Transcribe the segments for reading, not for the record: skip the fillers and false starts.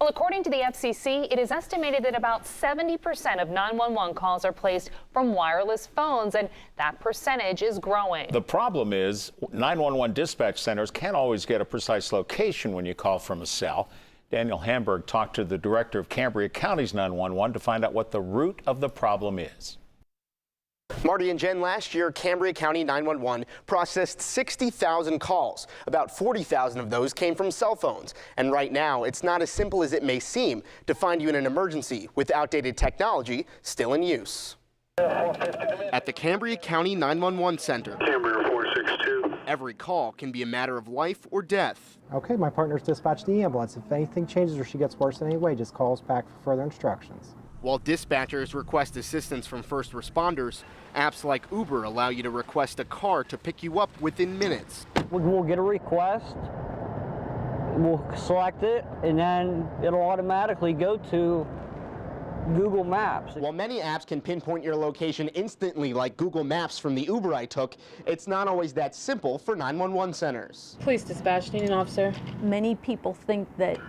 Well, according to the FCC, it is estimated that about 70% of 911 calls are placed from wireless phones, and that percentage is growing. The problem is 911 dispatch centers can't always get a precise location when you call from a cell. Daniel Hamburg talked to the director of Cambria County's 911 to find out what the root of the problem is. Marty and Jen, last year, Cambria County 911 processed 60,000 calls. About 40,000 of those came from cell phones. And right now, it's not as simple as it may seem to find you in an emergency with outdated technology still in use. At the Cambria County 911 Center, Cambria 462. Every call can be a matter of life or death. Okay, my partner's dispatched the ambulance. If anything changes or she gets worse in any way, just call us back for further instructions. While dispatchers request assistance from first responders, apps like Uber allow you to request a car to pick you up within minutes. We'll get a request, we'll select it, and then it'll automatically go to Google Maps. While many apps can pinpoint your location instantly, like Google Maps from the Uber I took, it's not always that simple for 911 centers. Police dispatch, needing officer. Many people think that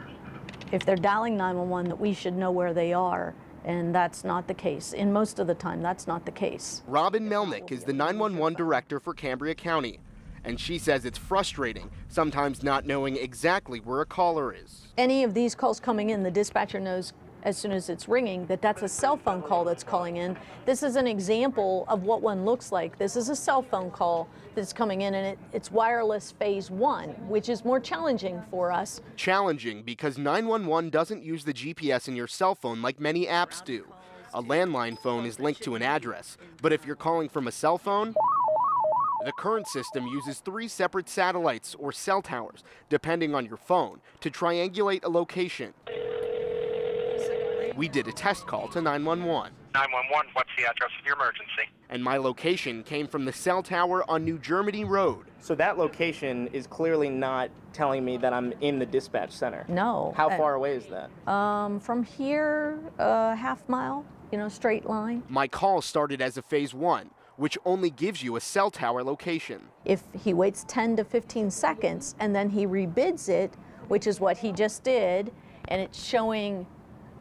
if they're dialing 911 that we should know where they are. And that's not the case. In most of the time, that's not the case. Robin Melnick is the 911 director for Cambria County, and she says it's frustrating, sometimes not knowing exactly where a caller is. Any of these calls coming in, the dispatcher knows as soon as it's ringing that that's a cell phone call that's calling in. This is an example of what one looks like. This is a cell phone call that's coming in, and it's wireless phase 1, which is more challenging for us. Challenging because 911 doesn't use the GPS in your cell phone like many apps do. A landline phone is linked to an address, but if you're calling from a cell phone, the current system uses 3 separate satellites or cell towers, depending on your phone, to triangulate a location. We did a test call to 911. 911, what's the address of your emergency? And my location came from the cell tower on New Germany Road. So that location is clearly not telling me that I'm in the dispatch center. No. How far away is that? From here, half mile, straight line. My call started as a phase 1, which only gives you a cell tower location. If he waits 10 to 15 seconds and then he rebids it, which is what he just did, and it's showing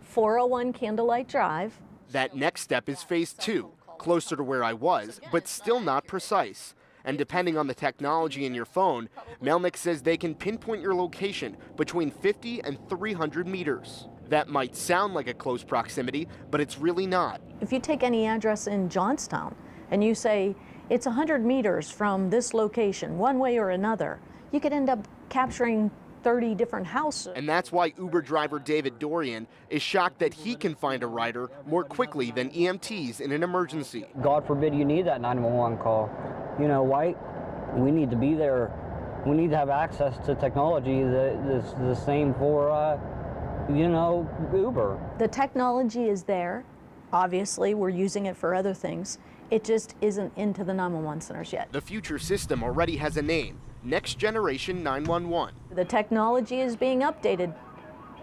401 Candlelight Drive. That next step is phase 2, closer to where I was, but still not precise. And depending on the technology in your phone, Melnick says they can pinpoint your location between 50 and 300 meters. That might sound like a close proximity, but it's really not. If you take any address in Johnstown and you say it's 100 meters from this location, one way or another, you could end up capturing 30 different houses. And that's why Uber driver David Dorian is shocked that he can find a rider more quickly than EMTs in an emergency. God forbid you need that 911 call. White, we need to be there. We need to have access to technology that is the same for, Uber. The technology is there. Obviously, we're using it for other things. It just isn't into the 911 centers yet. The future system already has a name, Next Generation 911. The technology is being updated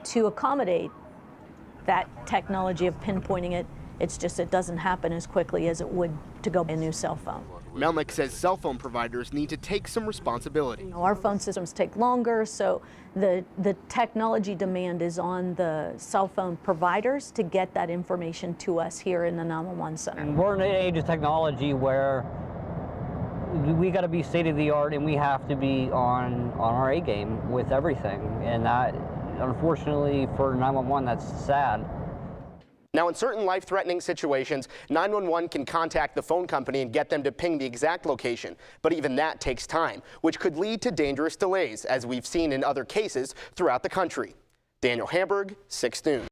to accommodate that technology of pinpointing it. It's just it doesn't happen as quickly as it would to go a new cell phone. Melnick says cell phone providers need to take some responsibility. Our phone systems take longer, so the technology demand is on the cell phone providers to get that information to us here in the 911 center. We're in an age of technology where we got to be state of the art, and we have to be on our A game with everything. And that, unfortunately, for 911, that's sad. Now, in certain life-threatening situations, 911 can contact the phone company and get them to ping the exact location. But even that takes time, which could lead to dangerous delays, as we've seen in other cases throughout the country. Daniel Hamburg, 6 News.